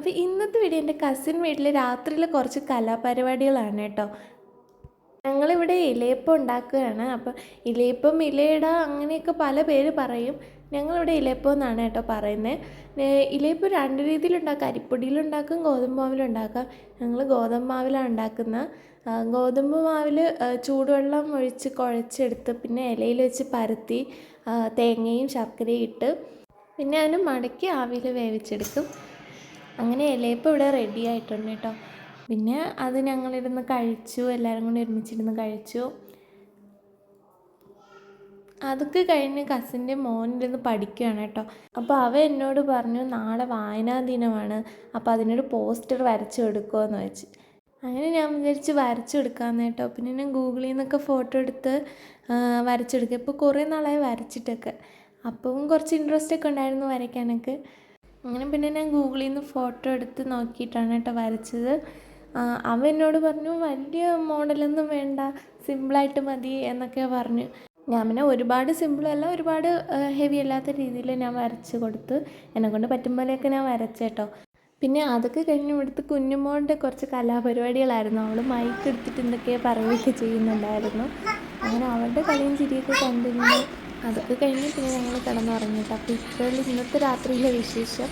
അപ്പോൾ ഇന്നത്തെ വീഡിയോ എൻ്റെ കസിൻ വീട്ടിൽ രാത്രിയിൽ കുറച്ച് കലാപരിപാടികളാണ് കേട്ടോ. ഞങ്ങളിവിടെ ഇലയപ്പം ഉണ്ടാക്കുകയാണ്. അപ്പോൾ ഇലയപ്പം, ഇലയിട അങ്ങനെയൊക്കെ പല പേര് പറയും. ഞങ്ങളിവിടെ ഇലയപ്പം എന്നാണ് കേട്ടോ പറയുന്നത്. ഇലയപ്പം രണ്ട് രീതിയിലുണ്ടാക്കാം. അരിപ്പൊടിയിലുണ്ടാക്കും, ഗോതമ്പ് മാവിലുണ്ടാക്കാം. ഞങ്ങൾ ഗോതമ്പ് മാവിലാണ് ഉണ്ടാക്കുന്നത്. ഗോതമ്പ് മാവിൽ ചൂടുവെള്ളം ഒഴിച്ച് കുഴച്ചെടുത്ത് പിന്നെ ഇലയിൽ വെച്ച് പരത്തി തേങ്ങയും ശർക്കരയും ഇട്ട് പിന്നെ അതിന് മടക്കി ആവിയിൽ വേവിച്ചെടുക്കും. അങ്ങനെ ഇലയപ്പം ഇവിടെ റെഡി ആയിട്ടുണ്ട് കേട്ടോ. പിന്നെ അത് ഞങ്ങളിരുന്ന് കഴിച്ചു, എല്ലാവരും കൂടി ഒരുമിച്ചിരുന്ന് കഴിച്ചു. അതൊക്കെ കഴിഞ്ഞ് കസിൻ്റെ മോനിരുന്ന് പഠിക്കുകയാണ് കേട്ടോ. അപ്പോൾ അവൻ എന്നോട് പറഞ്ഞു നാളെ വായനാ ദിനമാണ്, അപ്പോൾ അതിനൊരു പോസ്റ്റർ വരച്ചു കൊടുക്കുമോ എന്ന് വെച്ച്. അങ്ങനെ ഞാൻ വിചാരിച്ച് വരച്ചു കൊടുക്കാമെന്ന് കേട്ടോ. പിന്നെ ഞാൻ ഗൂഗിളിൽ നിന്നൊക്കെ ഫോട്ടോ എടുത്ത് വരച്ചെടുക്കുക. ഇപ്പോൾ കുറേ നാളായി വരച്ചിട്ടൊക്കെ, അപ്പം കുറച്ച് ഇൻട്രസ്റ്റ് ഒക്കെ ഉണ്ടായിരുന്നു വരയ്ക്കാനൊക്കെ. അങ്ങനെ പിന്നെ ഞാൻ ഗൂഗിളിൽ നിന്ന് ഫോട്ടോ എടുത്ത് നോക്കിയിട്ടാണ് കേട്ടോ വരച്ചത്. അവൻ എന്നോട് പറഞ്ഞു വലിയ മോഡലൊന്നും വേണ്ട, സിമ്പിളായിട്ട് മതി എന്നൊക്കെ പറഞ്ഞു. ഞാൻ പിന്നെ ഒരുപാട് സിമ്പിളല്ല, ഒരുപാട് ഹെവി അല്ലാത്ത രീതിയിൽ ഞാൻ വരച്ച് കൊടുത്ത്. എന്നെക്കൊണ്ട് പറ്റും പോലെയൊക്കെ ഞാൻ വരച്ചേട്ടോ. പിന്നെ അതൊക്കെ കഴിഞ്ഞ് ഇവിടുത്തെ കുഞ്ഞുമോളുടെ കുറച്ച് കലാപരിപാടികളായിരുന്നു. അവൾ മൈക്ക് എടുത്തിട്ട് എന്തൊക്കെയോ പറയുകയൊക്കെ ചെയ്യുന്നുണ്ടായിരുന്നു. അങ്ങനെ അവളുടെ കളിയും ചിരിയൊക്കെ കണ്ടിരുന്നു. അതൊക്കെ കഴിഞ്ഞ് പിന്നെ ഞങ്ങൾ കിടന്നുറങ്ങിയിട്ട്. അപ്പോൾ ഇപ്പോഴും ഇന്നത്തെ രാത്രിയിലെ വിശേഷം.